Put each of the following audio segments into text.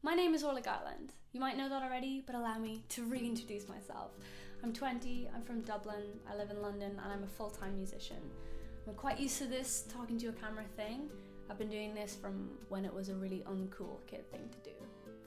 My name is Orla. You might know that already, but allow me to reintroduce myself. I'm 20, I'm from Dublin, I live in London, and I'm a full-time musician. I'm quite used to this talking to a camera thing. I've been doing this from when it was a really uncool kid thing to do.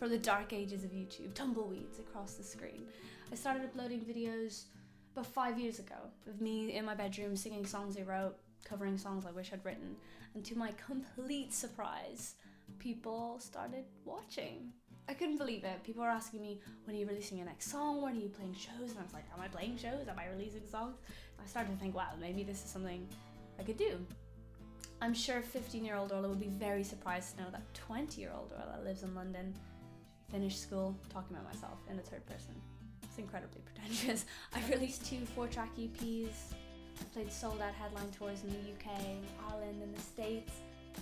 From the dark ages of YouTube, tumbleweeds across the screen. I started uploading videos about 5 years ago of me in my bedroom singing songs I wrote, covering songs I wish I'd written, and to my complete surprise, people started watching. I couldn't believe it. People were asking me, when are you releasing your next song? When are you playing shows? And I was like, am I playing shows? Am I releasing songs? And I started to think, wow, maybe this is something I could do. I'm sure 15-year-old Orla would be very surprised to know that 20-year-old Orla lives in London, finished school, talking about myself in the third person. It's incredibly pretentious. I've released 2 4-track EPs. I played sold-out headline tours in the UK, Ireland, and the States.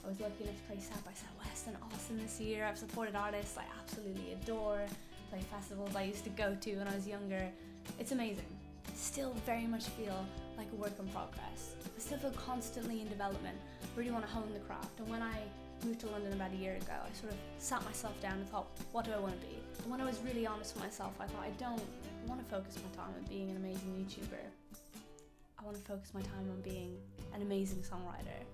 I was lucky enough to play South by Southwest and Austin this year. I've supported artists I absolutely adore, play festivals I used to go to when I was younger. It's amazing. I still very much feel like a work in progress. I still feel constantly in development. I really want to hone the craft. And when I moved to London about a year ago, I sort of sat myself down and thought, what do I want to be? And when I was really honest with myself, I thought, I don't want to focus my time on being an amazing YouTuber. I want to focus my time on being an amazing songwriter.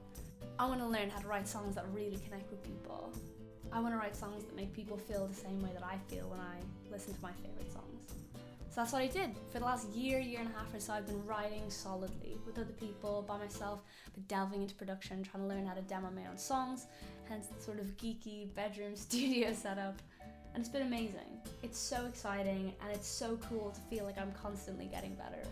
I want to learn how to write songs that really connect with people. I want to write songs that make people feel the same way that I feel when I listen to my favorite songs. So that's what I did. For the last year and a half or so, I've been writing solidly with other people, by myself, but delving into production, trying to learn how to demo my own songs, hence the sort of geeky bedroom studio setup. And it's been amazing. It's so exciting and it's so cool to feel like I'm constantly getting better.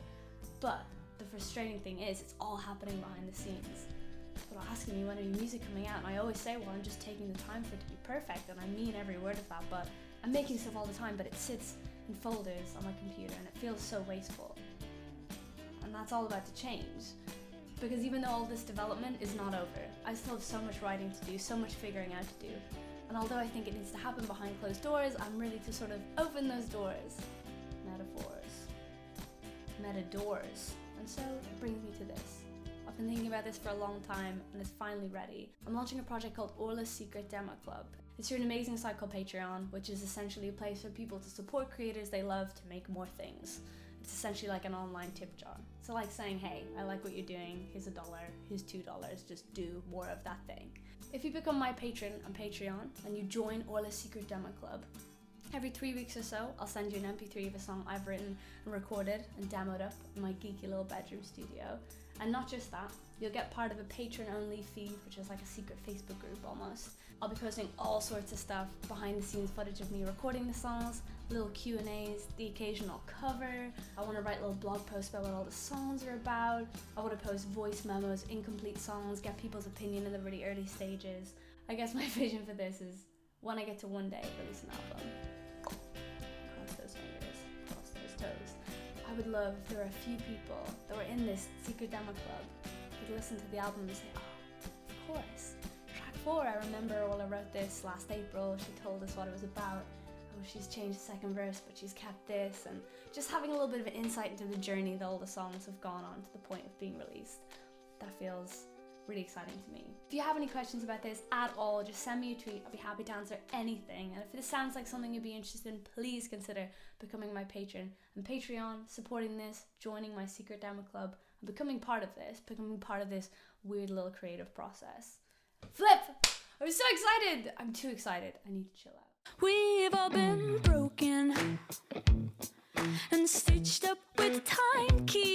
But the frustrating thing is, it's all happening behind the scenes. People are asking me, when are your music coming out? And I always say, well, I'm just taking the time for it to be perfect, and I mean every word of that, but I'm making stuff all the time, but it sits in folders on my computer and it feels so wasteful. And that's all about to change. Because even though all this development is not over, I still have so much writing to do, so much figuring out to do. And although I think it needs to happen behind closed doors, I'm ready to sort of open those doors. Metaphors. Metadoors. And so it brings me to this. I've been thinking about this for a long time and it's finally ready. I'm launching a project called Orla's Secret Demo Club. It's through an amazing site called Patreon, which is essentially a place for people to support creators they love to make more things. It's essentially like an online tip jar. So like saying, hey, I like what you're doing, here's $1, here's $2, just do more of that thing. If you become my patron on Patreon and you join Orla's Secret Demo Club, every 3 weeks or so, I'll send you an MP3 of a song I've written and recorded and demoed up in my geeky little bedroom studio. And not just that, you'll get part of a patron-only feed, which is like a secret Facebook group almost. I'll be posting all sorts of stuff, behind-the-scenes footage of me recording the songs, little Q&As, the occasional cover. I want to write little blog posts about what all the songs are about. I want to post voice memos, incomplete songs, get people's opinion in the really early stages. I guess my vision for this is, when I get to one day release an album. Cross those fingers, cross those toes. I would love if there were a few people that were in this secret demo club who could listen to the album and say, oh, of course. Track 4, I remember Orla wrote this last April. She told us what it was about. Oh, she's changed the second verse, but she's kept this. And just having a little bit of an insight into the journey that all the songs have gone on to the point of being released. That feels really exciting to me. If you have any questions about this at all, just send me a tweet. I'll be happy to answer anything. And if this sounds like something you'd be interested in, please consider becoming my patron and Patreon, supporting this, joining my secret demo club, and becoming part of this weird little creative process. Flip! I'm so excited! I'm too excited. I need to chill out. We've all been broken and stitched up with time keys.